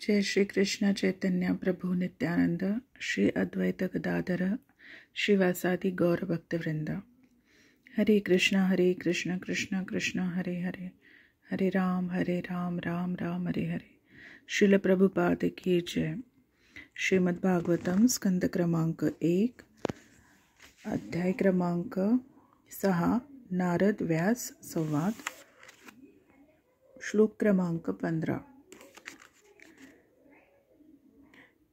जय श्री कृष्ण चैतन्य प्रभु नित्यानंद श्री अद्वैत गदाधर श्रीवासादि गौर भक्तवृंद। हरे कृष्ण कृष्ण कृष्ण हरे हरे, हरे राम राम राम हरे हरे। श्रील प्रभुपाद की जय। श्रीमद्भागवतम स्कंद क्रमांक 1 अध्याय क्रमांक 6 नारद व्यास संवाद, श्लोक क्रमांक 15।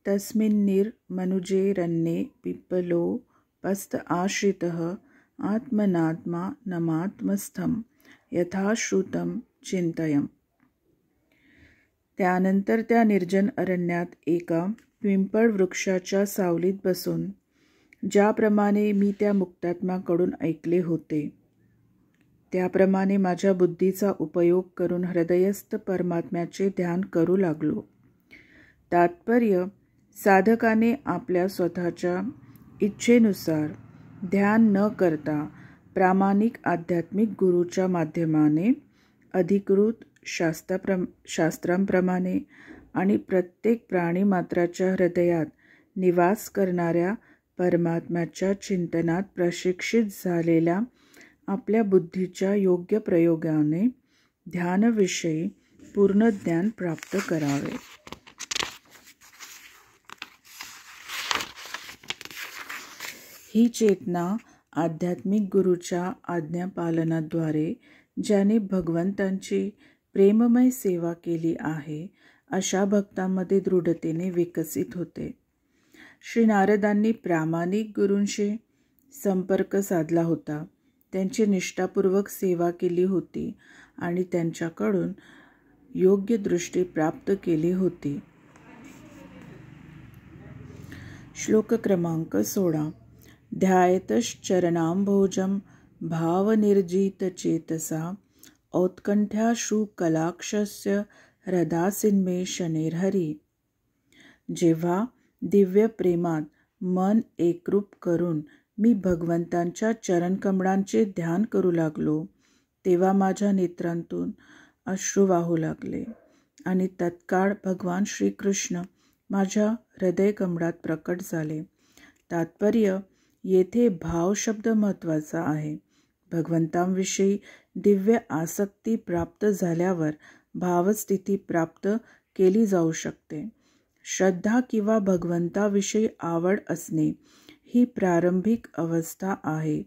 तस्मिन्निर्मनुजेरन्ये पिप्पलोपस्थ आश्रितः आत्मनात्मा नमात्मस्थं यथा श्रुतं चिंतयम्। त्यानंतर त्या निर्जन अरण्यात एका पिंपळ वृक्षाच्या सावलीत बसून ज्याप्रमाणे मी त्या मुक्तात्म्याकडून ऐकले होते त्याप्रमाणे माझ्या बुद्धीचा उपयोग करून हृदयस्थ परमात्म्याचे ध्यान करू लागलो। तात्पर्य, साधकाने आपल्या स्वतःच्या इच्छेनुसार ध्यान न करता प्रामाणिक आध्यात्मिक गुरूच्या माध्यमाने अधिकृत शास्त्रांप्रमाणे आणि प्रत्येक प्राणीमात्राच्या हृदयात निवास करणाऱ्या परमात्म्याच्या चिंतनात प्रशिक्षित झालेल्या आपल्या बुद्धीच्या योग्य प्रयोगाने ध्यानाविषयी पूर्ण ज्ञान प्राप्त करावे। ही चेतना आध्यात्मिक गुरूच्या आज्ञापालनाद्वारे ज्याने भगवंतांची प्रेममय सेवा केली आहे अशा भक्तांमध्ये दृढतेने विकसित होते। श्री नारदांनी प्रामाणिक गुरूंशी संपर्क साधला होता, त्यांची निष्ठापूर्वक सेवा केली होती आणि त्यांच्याकडून योग्य दृष्टी प्राप्त केली होती। श्लोक क्रमांक 16। ध्यायतश्चरणाम्भोजं भावनिर्जितचेतसा औत्कण्ठ्याशु कलाक्षस्य हृदासिन्मे शनैर्हरि। जेव्हा दिव्य प्रेमात मन एकरूप करून मी भगवंतांच्या चरणकमळांचे ध्यान करू लागलो तेव्हा माझ्या नेत्रांतून अश्रू वाहू लागले आणि तत्काळ भगवान श्रीकृष्ण माझ्या हृदयकमळात प्रकट झाले। तात्पर्य, येथे भाव शब्द महत्त्वाचा आहे। भगवंतांविषयी दिव्य आसक्ती प्राप्त झाल्यावर भावस्थिती प्राप्त केली जाऊ शकते। श्रद्धा किंवा भगवंताविषयी आवड असणे ही प्रारंभिक अवस्था आहे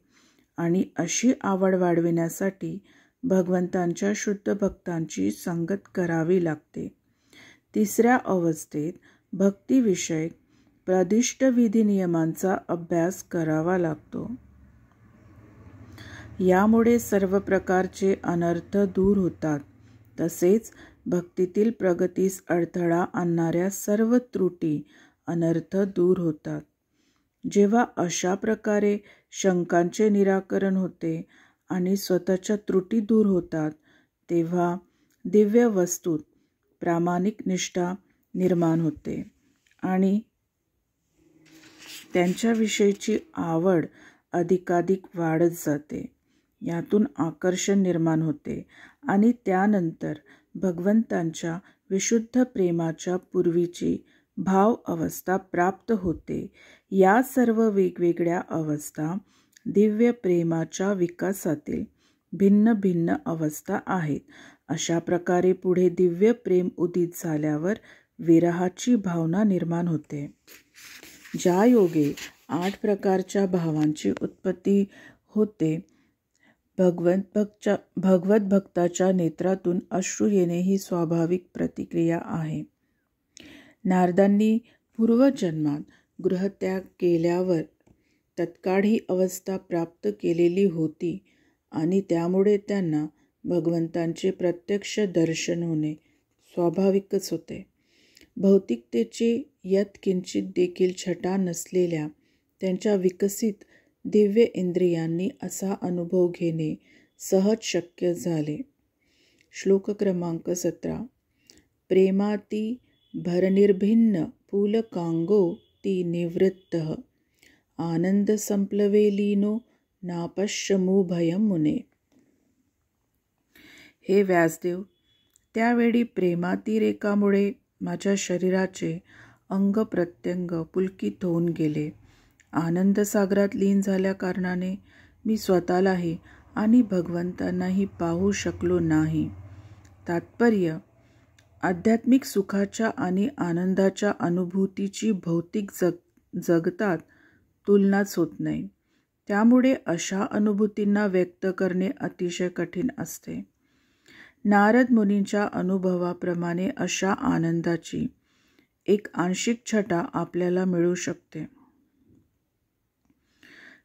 आणि अशी आवड वाढविण्यासाठी भगवंतांच्या शुद्ध भक्तांची संगत करावी लागते। तिसऱ्या अवस्थेत भक्तिविषयक प्रदिष्ट विधी नियमांचा अभ्यास करावा लागतो। यामुळे सर्व प्रकारचे अनर्थ दूर होतात, तसेच भक्तीतील प्रगतीस अडथळा आणणाऱ्या सर्व त्रुटी अनर्थ दूर होतात। जेव्हा अशा प्रकारे शंकांचे निराकरण होते आणि स्वतःच्या त्रुटी दूर होतात तेव्हा दिव्य वस्तूत प्रामाणिक निष्ठा निर्माण होते आणि त्यांच्याविषयीची आवड अधिकाधिक वाढत जाते। यातून आकर्षण निर्माण होते आणि त्यानंतर भगवंतांच्या विशुद्ध प्रेमाच्या पूर्वीची भाव अवस्था प्राप्त होते। या सर्व वेगवेगळ्या अवस्था दिव्य प्रेमाच्या विकासातील भिन्न भिन्न अवस्था आहेत। अशा प्रकारे पुढे दिव्य प्रेम उदित झाल्यावर विरहाची भावना निर्माण होते। ज्या योगे 8 प्रकारच्या भावांची उत्पत्ती होते। भगवत भक्ताच्या नेत्रातून अश्रू येणे ही स्वाभाविक प्रतिक्रिया आहे। नारदांनी पूर्वजन्मात गृहत्याग केल्यावर तत्काळ ही अवस्था प्राप्त केलेली होती आणि त्यामुळे त्यांना भगवंतांचे प्रत्यक्ष दर्शन होणे स्वाभाविकच होते। भौतिकतेची यत्किंचित देखील छटा नसलेल्या त्यांच्या विकसित दिव्य इंद्रियांनी असा अनुभव घेणे सहज शक्य झाले। श्लोक क्रमांक 17। प्रेमाती भरनिर्भिन्न पुलकांगो ती निवृत्तः आनंद संप्लवे लीनो नापश्यमु भयं मुने। हे व्यासदेव, त्यावेळी प्रेमातिरेकामुळे माझ्या शरीराचे अंग प्रत्यंग पुलकित होऊन गेले. आनंद सागरात लीन झाल्या कारणाने मी स्वतःलाही आणि भगवंतांनाही पाहू शकलो नाही. तात्पर्य: आध्यात्मिक सुखाच्या आणि आनंदाच्या अनुभूतीची भौतिक जगतात तुलनाच होत नाही. त्यामुळे अशा अनुभूतींना व्यक्त करणे अतिशय कठीण असते. नारद मुनींच्या अनुभवाप्रमाणे अशा आनंदाची एक आंशिक छटा आपल्याला मिळू शकते.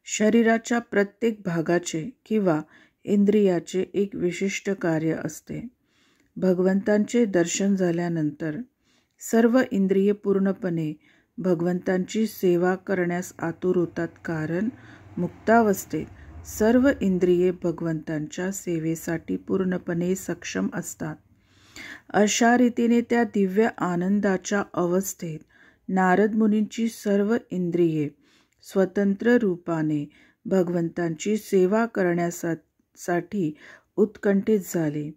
शरीराच्या प्रत्येक भागाचे किंवा इंद्रियाचे एक विशिष्ट कार्य असते. भगवंतांचे दर्शन झाल्यानंतर सर्व इंद्रिये पूर्णपणे भगवंतांची सेवा करण्यास आतुर होतात, कारण मुक्तावस्थेत सर्व इंद्रिये भगवंतांच्या सेवेसाठी पूर्णपणे सक्षम असतात. अशा रीतीने त्या दिव्य आनंदाच्या अवस्थेत नारद मुनींची सर्व इंद्रिये स्वतंत्र रूपाने भगवंतांची सेवा करण्यासाठी उत्कंठित झाली.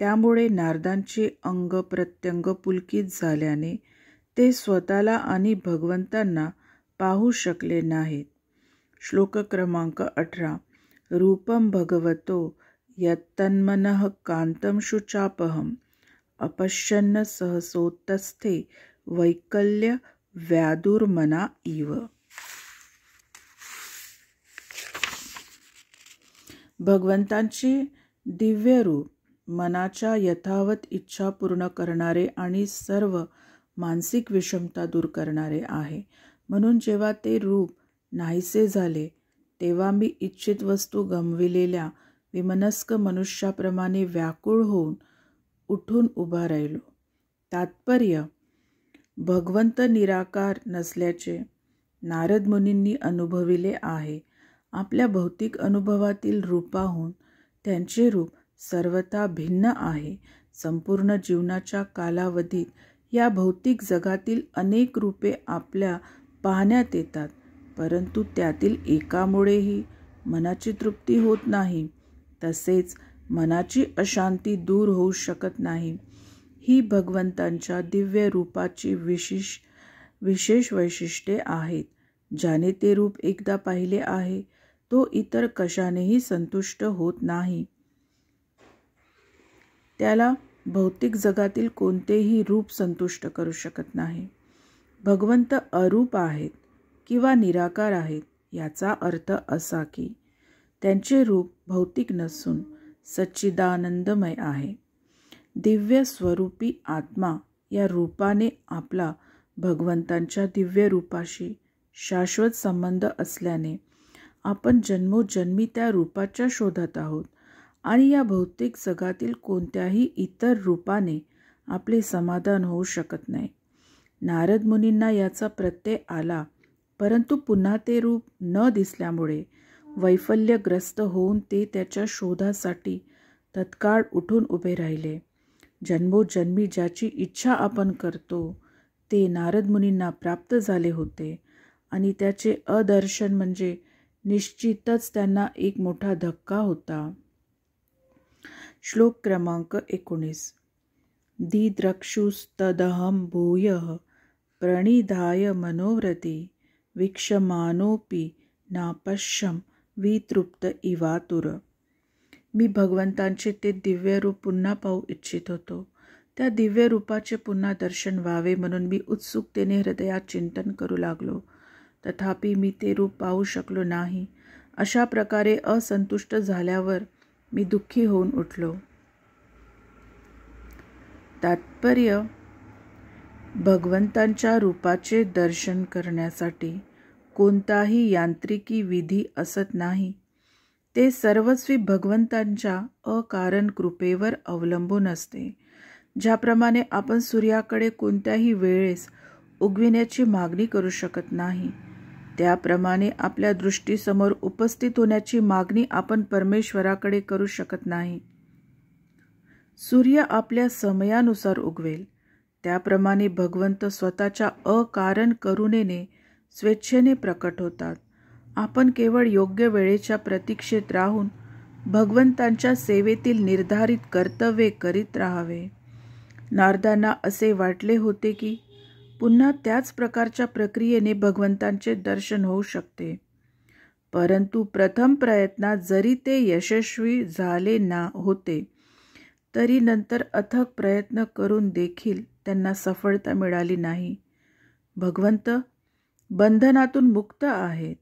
त्यामुळे नारदांचे अंग प्रत्यंग पुलकित झाल्याने ते स्वतःला आणि भगवंतांना पाहू शकले नाहीत. श्लोक क्रमांक 18. रूपं भगवतो यत्तन्मनः कांतं शुचापहम् अपश्यन्न सहसोत्तस्थे वैकल्य व्यादुर्मना इव. भगवंतांचे दिव्य रूप मनाच्या यथावत इच्छा पूर्ण करणारे आणि सर्व मानसिक विषमता दूर करणारे आहे. म्हणून जेव्हा ते रूप नाहीसे झाले तेव्हा मी इच्छित वस्तू गमविलेल्या विमनस्क मनुष्याप्रमाणे व्याकुळ होऊन उठून उभा राहिलो. तात्पर्य: भगवंत निराकार नसल्याचे नारद मुनींनी अनुभविले आहे. आपल्या भौतिक अनुभवातील रूपाहून त्यांचे रूप सर्वथा भिन्न आहे. संपूर्ण जीवनाच्या कालावधीत या भौतिक जगातील अनेक रूपे आपल्या पाहण्यात येतात, परंतु त्यातील एकामुळेही मनाची तृप्ती होत नाही, तसेच मनाची अशांती दूर होऊ शकत नाही. ही भगवंतांच्या दिव्य रूपाची विशेष वैशिष्ट्ये आहेत. ज्याने ते रूप एकदा पाहिले आहे तो इतर कशानेही संतुष्ट होत नाही. त्याला भौतिक जगातील कोणतेही रूप संतुष्ट करू शकत नाही. भगवंत अरूप आहेत किंवा निराकार आहेत याचा अर्थ असा की त्यांचे रूप भौतिक नसून सच्चिदानंदमय आहे. दिव्य स्वरूपी आत्मा या रूपाने आपला भगवंतांच्या दिव्य रूपाशी शाश्वत संबंध असल्याने आपण जन्मोजन्मी त्या रूपाच्या शोधात आहोत आणि या भौतिक जगातील कोणत्याही इतर रूपाने आपले समाधान होऊ शकत नाही. नारद मुनींना याचा प्रत्यय आला, परंतु पुन्हा ते रूप न दिसल्यामुळे वैफल्यग्रस्त होऊन ते त्याच्या शोधासाठी तत्काळ उठून उभे राहिले. जन्मोजन्मी ज्याची इच्छा आपण करतो ते नारद मुनींना प्राप्त झाले होते आणि त्याचे अदर्शन म्हणजे निश्चितच त्यांना एक मोठा धक्का होता. श्लोक क्रमांक 19. दिद्रक्षुस्तदहं भूयः प्रणिधाय मनोव्रती वीक्षमानोऽपि नापश्यं वितृप्त इवातुर. मी भगवंतांचे ते दिव्य रूप पुन्हा पाहू इच्छित होतो. त्या दिव्य रूपाचे पुन्हा दर्शन व्हावे म्हणून मी उत्सुकतेने हृदयात चिंतन करू लागलो. तथापि मी ते रूप पाहू शकलो नाही. अशा प्रकारे असंतुष्ट झाल्यावर मी दुःखी होऊन उठलो. तात्पर्य: भगवंतांच्या रूपाचे दर्शन करण्यासाठी कोणताही यांत्रिकी विधी असत नाही. ते सर्वस्वी भगवंतांच्या अकारण कृपेवर अवलंबून असते. ज्याप्रमाणे आपण सूर्याकडे कोणत्याही वेळेस उगविण्याची मागणी करू शकत नाही, त्याप्रमाणे आपल्या दृष्टीसमोर उपस्थित होण्याची मागणी आपण परमेश्वराकडे करू शकत नाही. सूर्य आपल्या समयानुसार उगवेल, त्याप्रमाणे भगवंत स्वतःच्या अकारण करुणेने स्वेच्छेने प्रकट होतात. आपण केवळ योग्य वेळेच्या प्रतीक्षेत राहून भगवंतांच्या सेवेतील निर्धारित कर्तव्ये करीत राहावे. नारदांना असे वाटले होते की पुन्हा त्याच प्रकारच्या प्रक्रियेने भगवंतांचे दर्शन होऊ शकते. परंतु प्रथम प्रयत्नात जरी ते यशस्वी झाले होते, तरी नंतर अथक प्रयत्न करून देखील त्यांना सफलता मिळाली नाही. भगवंत बंधनातून मुक्त आहेत.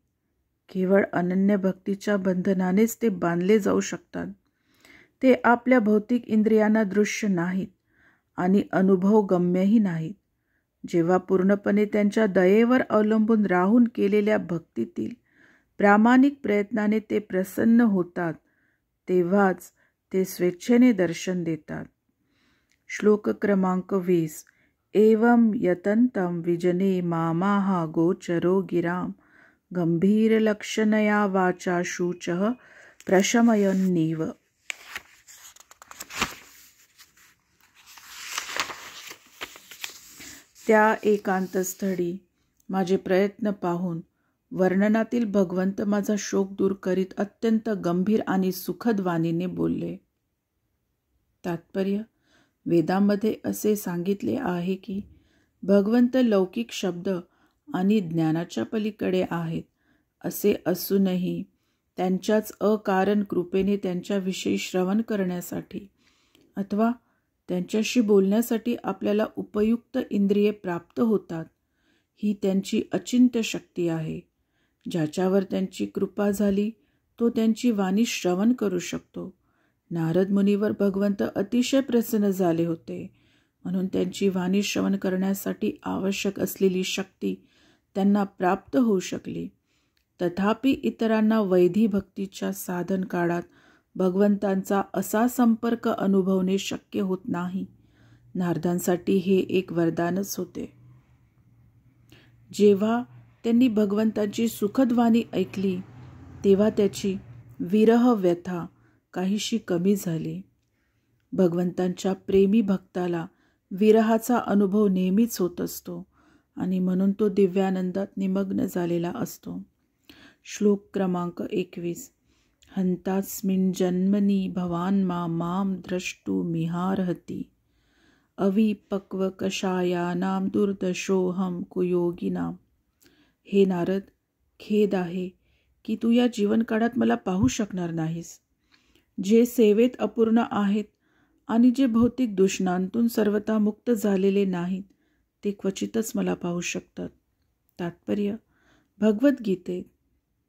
केवळ अनन्य भक्तीच्या बंधनानेच ते बांधले जाऊ शकतात. ते आपल्या भौतिक इंद्रियांना दृश्य नाहीत आणि अनुभवगम्यही नाहीत. जेव्हा पूर्णपणे त्यांच्या दयेवर अवलंबून राहून केलेल्या भक्तीतील प्रामाणिक प्रयत्नाने ते प्रसन्न होतात, तेव्हाच ते स्वेच्छेने दर्शन देतात. श्लोक क्रमांक 20. एवं यतन्तं विजने मामाह गोचरो गिराम गंभीरलक्षणया वाचा शुचः प्रशमयन्नीव. त्या एकांतस्थळी माझे प्रयत्न पाहून वर्णनातील भगवंत माझा शोक दूर करीत अत्यंत गंभीर आणि सुखद वाणीने बोलले. तात्पर्य: वेदामध्ये असे सांगितले आहे की भगवंत लौकिक शब्द आणि ज्ञानाच्या पलीकडे आहेत. असे असूनही त्यांच्याच अकारण कृपेने त्यांच्याविषयी श्रवण करण्यासाठी अथवा त्यांच्याशी बोलण्यासाठी आपल्याला उपयुक्त इंद्रिये प्राप्त होतात. ही त्यांची अचिंत्य शक्ती आहे. ज्याच्यावर त्यांची कृपा झाली तो त्यांची वाणी श्रवण करू शकतो. नारद मुनीवर भगवंत अतिशय प्रसन्न झाले होते, म्हणून त्यांची वाणी श्रवण करण्यासाठी आवश्यक असलेली शक्ती त्यांना प्राप्त होऊ शकली. तथापि इतरांना वैधी भक्तीच्या साधन काळात भगवंतांचा असा संपर्क अनुभवणे शक्य होत नाही. नारदांसाठी हे एक वरदानच होते. जेव्हा त्यांनी भगवंतांची सुखद वाणी ऐकली, तेव्हा त्याची विरह व्यथा काहीशी कमी झाली. भगवंतांच्या प्रेमी भक्ताला विरहाचा अनुभव नेहमीच होत असतो आणि म्हणून तो दिव्यानंदात निमग्न झालेला असतो. श्लोक क्रमांक 21. हंतास्मिन् जन्मनि भवान् मां द्रष्टुमिहार्हति अविपक्व कषायानां दुर्दशोऽहं कुयोगिनां. हे नारद, खेद आहे की तू या जीवनकाळात मला पाहू शकणार नाहीस. जे सेवेत अपूर्ण आहेत आणि जे भौतिक दूषणांतून सर्वथा मुक्त झालेले नाहीत, ते क्वचितच मला पाहू शकतात. तात्पर्य: भगवद्गीतेत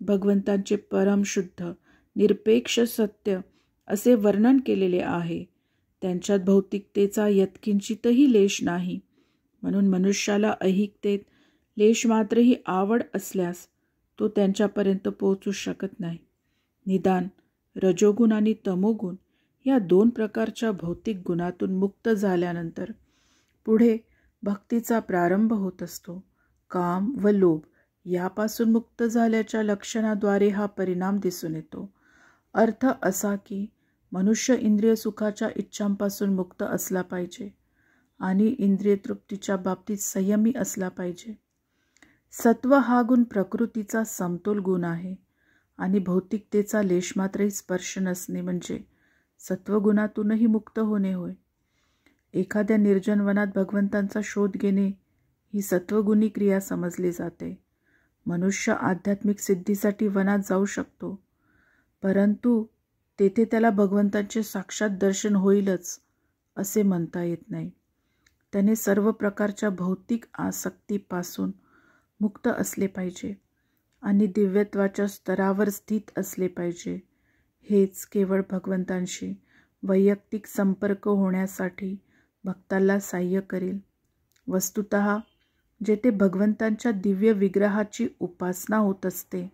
भगवंतांचे परमशुद्ध निरपेक्ष सत्य असे वर्णन केलेले आहे. त्यांच्यात भौतिकतेचा यत्किंचितही लेश नाही. म्हणून मनुष्याला ऐहिकतेत लेश मात्रही आवड असल्यास तो त्यांच्यापर्यंत पोहोचू शकत नाही. निदान रजोगुण आणि तमोगुण या 2 प्रकारच्या भौतिक गुणातून मुक्त झाल्यानंतर पुढे भक्तीचा प्रारंभ होत असतो. काम व लोभ यापासून मुक्त झाल्याच्या लक्षणाद्वारे हा परिणाम दिसून येतो. अर्थ असा की मनुष्य इंद्रिय सुखाच्या इच्छांपासून मुक्त असला पाहिजे आणि इंद्रिय तृप्तीच्या बाबतीत संयमी असला पाहिजे. सत्व हा गुण प्रकृतीचा समतोल गुण आहे आणि भौतिकतेचा लेशमात्रही स्पर्श नसणे म्हणजे सत्वगुणातूनही मुक्त होणे होय. एखाद्या निर्जन वनात भगवंतांचा शोध घेणे ही सत्वगुणी क्रिया समजली जाते. मनुष्य आध्यात्मिक सिद्धीसाठी वनात जाऊ शकतो, परंतु तेथे त्याला भगवंतांचे साक्षात दर्शन होईलच असे म्हणता येत नाही. त्याने सर्व प्रकारच्या भौतिक आसक्तीपासून मुक्त असले पाहिजे आणि दिव्यत्वाच्या स्तरावर स्थित असले पाहिजे. हेच केवळ भगवंतांशी वैयक्तिक संपर्क होण्यासाठी भक्ताला सहाय्य करेल. वस्तुतः जेथे भगवंतांच्या दिव्य विग्रहाची उपासना होत असते,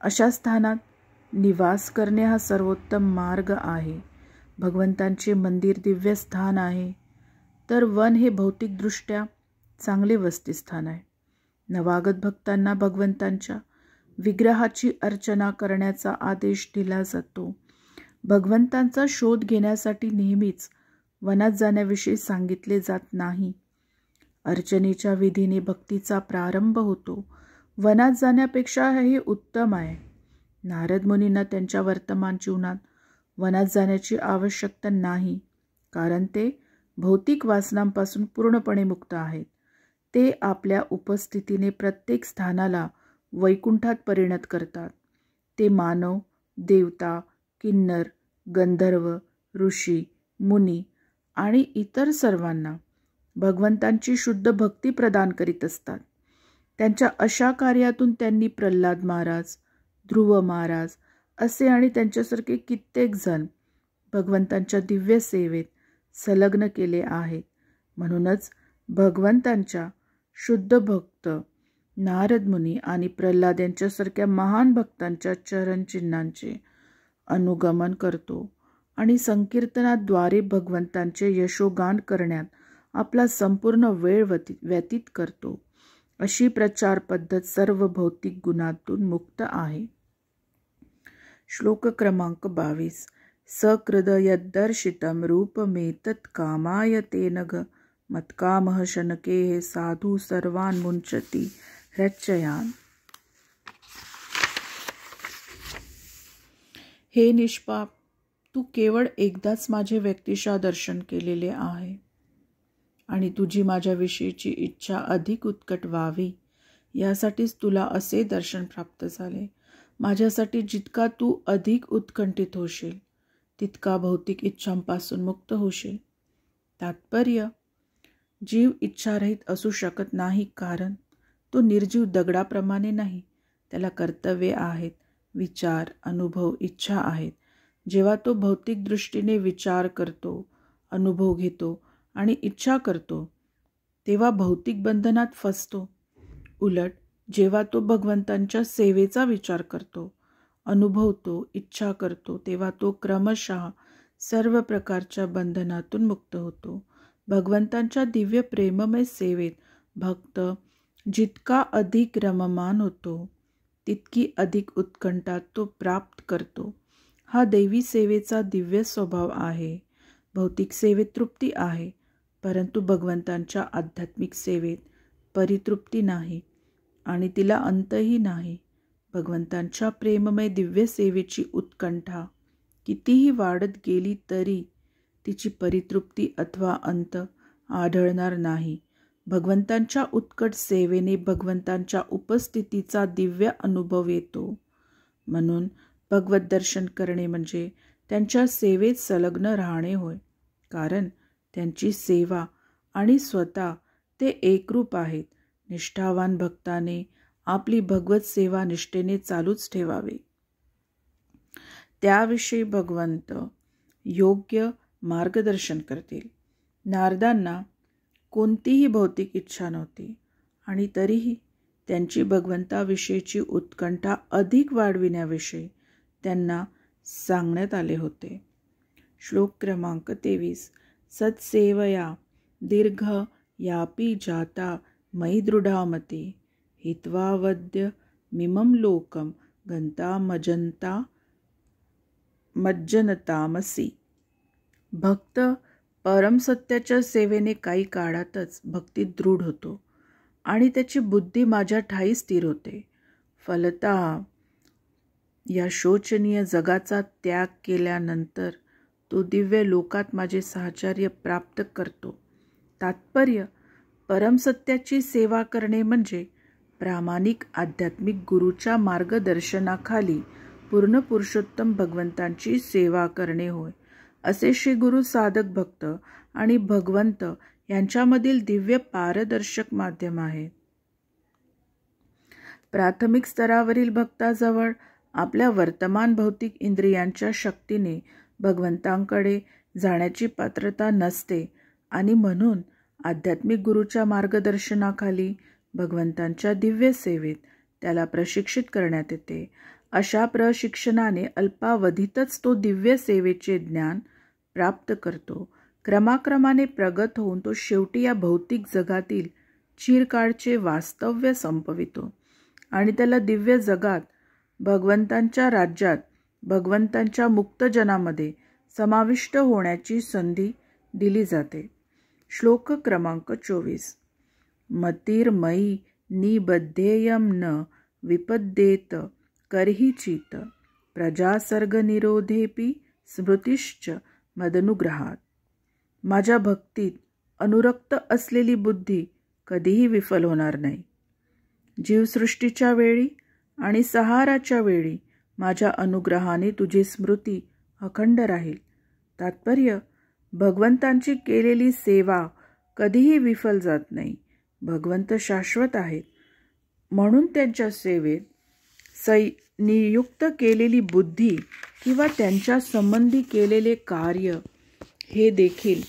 अशा स्थानात निवास करणे हा सर्वोत्तम मार्ग आहे. भगवंतांचे मंदिर दिव्य स्थान आहे, तर वन हे भौतिकदृष्ट्या चांगले वसतिस्थान आहे. नवागत भक्तांना भगवंतांच्या विग्रहाची अर्चना करण्याचा आदेश दिला जातो. भगवंतांचा शोध घेण्यासाठी नेहमीच वनात जाण्याविषयी सांगितले जात नाही. अर्चनेच्या विधीने भक्तीचा प्रारंभ होतो. वनात जाण्यापेक्षा हे उत्तम आहे. नारद मुनींना त्यांच्या वर्तमान जीवनात वनात जाण्याची आवश्यकता नाही, कारण ते भौतिक वासनांपासून पूर्णपणे मुक्त आहेत. ते आपल्या उपस्थितीने प्रत्येक स्थानाला वैकुंठात परिणत करतात. ते मानव, देवता, किन्नर, गंधर्व, ऋषी, मुनी आणि इतर सर्वांना भगवंतांची शुद्ध भक्ती प्रदान करीत असतात. त्यांच्या अशा कार्यातून त्यांनी प्रल्हाद महाराज, ध्रुव महाराज असे आणि त्यांच्यासारखे कित्येक जण भगवंतांच्या दिव्य सेवेत संलग्न केले आहेत. म्हणूनच भगवंतांच्या शुद्ध भक्त नारद मुनी आणि प्रल्हाद यांच्यासारख्या महान भक्तांच्या चरणचिन्हांचे अनुगमन करतो आणि संकीर्तनाद्वारे भगवंतांचे यशोगान करण्यात आपला संपूर्ण वेळ व्यतीत करतो. अशी प्रचार पद्धत सर्व भौतिक गुणातून मुक्त आहे. श्लोक क्रमांक 22. सकृदयद्दर्शितं रूपमेतत् कामाय तेन ग मत्कामः शनकेः साधू सर्वान् मुञ्चति ह्रच्चयान्. हे निष्पाप, तू केवळ एकदाच माझे व्यक्तिशः दर्शन केलेले आहे आणि तुझी माझ्याविषयीची इच्छा अधिक उत्कट व्हावी यासाठीच तुला असे दर्शन प्राप्त झाले. माझ्यासाठी जितका तू अधिक उत्कंठित होशील तितका भौतिक इच्छांपासून मुक्त होशील. तात्पर्य, जीव इच्छारहित असू शकत नाही, कारण तो निर्जीव दगडाप्रमाणे नाही. त्याला कर्तव्ये आहेत, विचार, अनुभव, इच्छा आहेत. जेव्हा तो भौतिक दृष्टीने विचार करतो, अनुभव घेतो आणि इच्छा करतो तेव्हा भौतिक बंधनात फसतो. उलट जेव्हा तो भगवंतांच्या सेवेचा विचार करतो, अनुभवतो, इच्छा करतो तेव्हा तो क्रमशः सर्व प्रकारच्या बंधनातून मुक्त होतो. भगवंतांच्या दिव्य प्रेममय सेवेत भक्त जितका अधिक रममान होतो तितकी अधिक उत्कंठा तो प्राप्त करतो. हा दैवी सेवेचा दिव्य स्वभाव आहे. भौतिक सेवेत तृप्ती आहे, परंतु भगवंतांच्या आध्यात्मिक सेवेत परितृप्ती नाही आणि तिला अंतही नाही. भगवंतांच्या प्रेममय दिव्य सेवेची उत्कंठा कितीही वाढत गेली तरी तिची परितृप्ती अथवा अंत आढळणार नाही. भगवंतांच्या उत्कट सेवेने भगवंतांच्या उपस्थितीचा दिव्य अनुभव येतो. म्हणून भगवत दर्शन करणे म्हणजे त्यांच्या सेवेत संलग्न राहणे होय, कारण त्यांची सेवा आणि स्वतः ते एकरूप आहेत. निष्ठावान भक्ताने आपली भगवत सेवा निष्ठेने चालूच ठेवावे. त्याविषयी भगवंत योग्य मार्गदर्शन करतील. नारदांना कोणतीही भौतिक इच्छा नव्हती आणि तरीही त्यांची भगवंताविषयीची उत्कंठा अधिक वाढविण्याविषयी त्यांना सांगण्यात आले होते. श्लोक क्रमांक 23. सत्सेवया दीर्घ यापी जाता मयि दृढा मती हित्वा वद्य मिमं लोकम गंता मज्जनतामसी. भक्त परमसत्याच्या सेवेने काही काळातच भक्तीत दृढ होतो आणि त्याची बुद्धी माझ्या ठायी स्थिर होते. फलतः या शोचनीय जगाचा त्याग केल्यानंतर तो दिव्य लोकात माझे साहचर्य प्राप्त करतो. तात्पर्य, परमसत्याची सेवा करणे म्हणजे प्रामाणिक आध्यात्मिक गुरूच्या मार्गदर्शनाखाली पूर्ण पुरुषोत्तम भगवंतांची सेवा करणे होय. असे श्री गुरु साधक भक्त आणि भगवंत यांच्यामधील दिव्य पारदर्शक माध्यम आहे. प्राथमिक स्तरावरील भक्ताजवळ आपल्या वर्तमान भौतिक इंद्रियांच्या शक्तीने भगवंतांकडे जाण्याची पात्रता नसते आणि म्हणून आध्यात्मिक गुरूच्या मार्गदर्शनाखाली भगवंतांच्या दिव्य सेवेत त्याला प्रशिक्षित करण्यात येते. अशा प्रशिक्षणाने अल्पावधीतच तो दिव्य सेवेचे ज्ञान प्राप्त करतो. क्रमाक्रमाने प्रगत होऊन तो शेवटी या भौतिक जगातील चिरकाळचे वास्तव्य संपवितो आणि त्याला दिव्य जगात भगवंतांच्या राज्यात भगवंतांच्या मुक्तजनामध्ये समाविष्ट होण्याची संधी दिली जाते. श्लोक क्रमांक 24. मतिर्मयी निबद्धेयं न विपद्येत करहिचित प्रजासर्ग निरोधेपि स्मृतिश्च मदनुग्रहात. माझ्या भक्तीत अनुरक्त असलेली बुद्धी कधीही विफल होणार नाही. जीवसृष्टीच्या वेळी आणि सहाराच्या वेळी माझ्या अनुग्रहाने तुझी स्मृती अखंड राहील. तात्पर्य, भगवंतांची केलेली सेवा कधीही विफल जात नाही. भगवंत शाश्वत आहेत, म्हणून त्यांच्या सेवेत नियुक्त केलेली बुद्धी किंवा त्यांच्या संबंधी केलेले कार्य हे देखील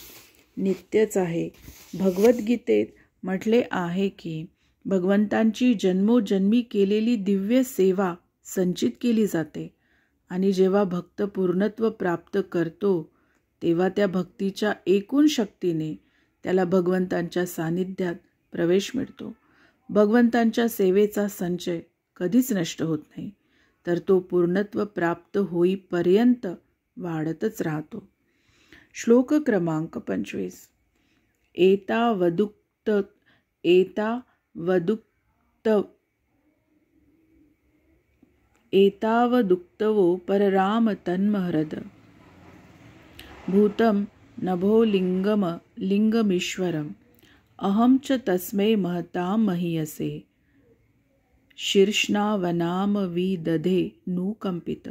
नित्यच आहे. भगवद्गीतेत म्हटले आहे की भगवंतांची जन्मोजन्मी केलेली दिव्य सेवा संचित केली जाते आणि जेव्हा भक्त पूर्णत्व प्राप्त करतो तेव्हा त्या भक्तीच्या एकूण शक्तीने त्याला भगवंतांच्या सानिध्यात प्रवेश मिळतो. भगवंतांच्या सेवेचा संचय कधीच नष्ट होत नाही, तर तो पूर्णत्व प्राप्त होईपर्यंत वाढतच राहतो. श्लोक क्रमांक 25. एतावदुक्तवो परराम तन्महृद भूतं नभो लिंगमीश्वरम् अहं च तस्मै महतां महीयसे शीर्ष्णावनाम विदधे नुकंपित.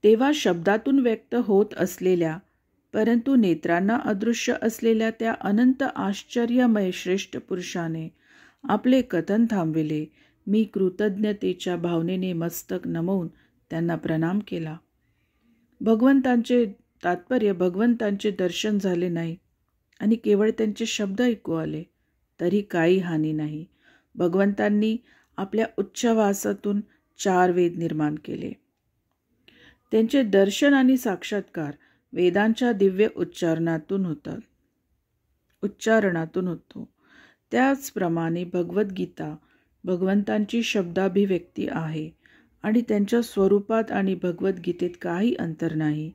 तेव्हा शब्दातून व्यक्त होत असलेल्या परंतु नेत्रांना अदृश्य असलेल्या त्या अनंत आश्चर्यमय श्रेष्ठ पुरुषाने आपले कथन थांबविले. मी कृतज्ञतेच्या भावनेने मस्तक नमवून त्यांना प्रणाम केला. भगवंतांचे तात्पर्य, भगवंतांचे दर्शन झाले नाही आणि केवळ त्यांचे शब्द ऐकू आले तरी काही हानी नाही. भगवंतांनी आपल्या उच्चवासातून 4 वेद निर्माण केले. त्यांचे दर्शन आणि साक्षात्कार वेदांच्या दिव्य उच्चारणातून होतो. त्याचप्रमाणे भगवद्गीता भगवंतांची शब्दाभिव्यक्ती आहे आणि त्यांच्या स्वरूपात आणि भगवद्गीतेत काही अंतर नाही.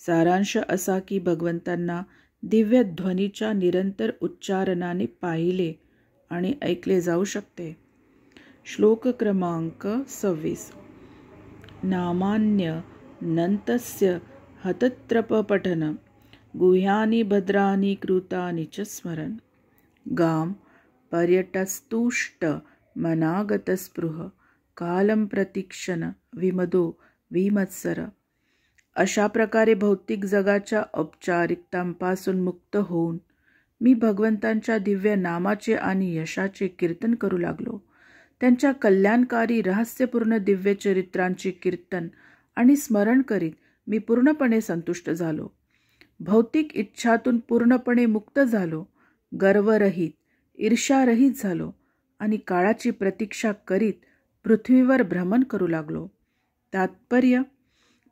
सारांश असा की भगवंतांना दिव्य ध्वनीच्या निरंतर उच्चारणाने पाहिले आणि ऐकले जाऊ शकते. श्लोक क्रमांक 26. नामान्य नंतस्य हतत्रपपठन गुह्यानि भद्रानि कृतानि च स्मरन् गाम पर्यटस्तुष्ट मनागतस्पृह कालं प्रतीक्षण विमदो विमत्सर. अशा प्रकारे भौतिक जगाच्या औपचारिकतांपासून मुक्त होऊन मी भगवंतांच्या दिव्य नामाचे आणि यशाचे कीर्तन करू लागलो. त्यांच्या कल्याणकारी रहस्यपूर्ण दिव्य चरित्रांचे कीर्तन आणि स्मरण करीत मी पूर्णपणे संतुष्ट झालो. भौतिक इच्छातून पूर्णपणे मुक्त झालो. गर्वरहित, ईर्ष्यारहित झालो आणि काळाची प्रतीक्षा करीत पृथ्वीवर भ्रमण करू लागलो. तात्पर्य,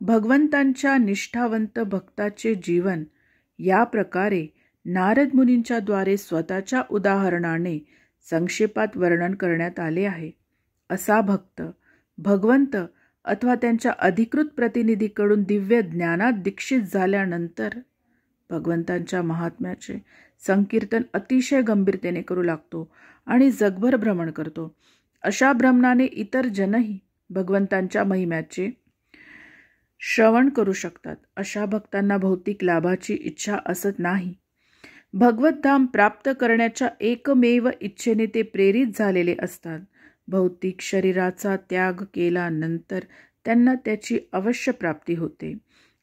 भगवंतांच्या निष्ठावंत भक्ताचे जीवन या प्रकारे नारद मुनींच्या द्वारे स्वतःच्या उदाहरणाने संक्षेपात वर्णन करण्यात आले आहे. असा भक्त भगवंत अथवा त्यांच्या अधिकृत प्रतिनिधीकडून दिव्य ज्ञानात दीक्षित झाल्यानंतर भगवंतांच्या महात्म्याचे संकीर्तन अतिशय गंभीरतेने करू लागतो आणि जगभर भ्रमण करतो. अशा भ्रमणाने इतर जनही भगवंतांच्या महिम्याचे श्रवण करू शकतात. अशा भक्तांना भौतिक लाभाची इच्छा असत नाही. भगवतधाम प्राप्त करण्याच्या एकमेव इच्छेने ते प्रेरित झालेले असतात. भौतिक शरीराचा त्याग केल्यानंतर त्यांना त्याची अवश्य प्राप्ती होते.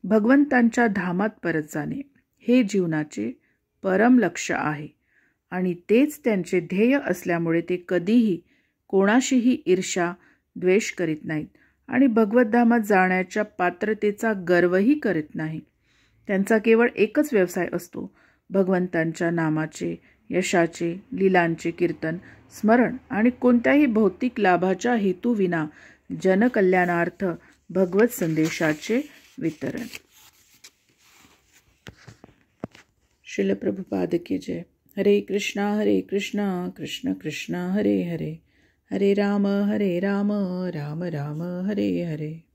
भगवंतांच्या धामात परत जाणे हे जीवनाचे परम लक्ष्य आहे आणि तेच त्यांचे ध्येय असल्यामुळे ते कधीही कोणाशीही ईर्ष्या द्वेष करीत नाहीत आणि भगवतधामात जाण्याच्या पात्रतेचा गर्वही करीत नाही. त्यांचा केवळ एकच व्यवसाय असतो, भगवंतांच्या नामाचे, यशाचे, लीलांचे कीर्तन, स्मरण आणि कोणत्याही भौतिक लाभाच्या हेतूविना जनकल्याणार्थ भगवत संदेशाचे वितरण. श्रील प्रभुपाद की जय. हरे कृष्णा कृष्ण कृष्ण हरे हरे, हरे राम राम राम हरे हरे.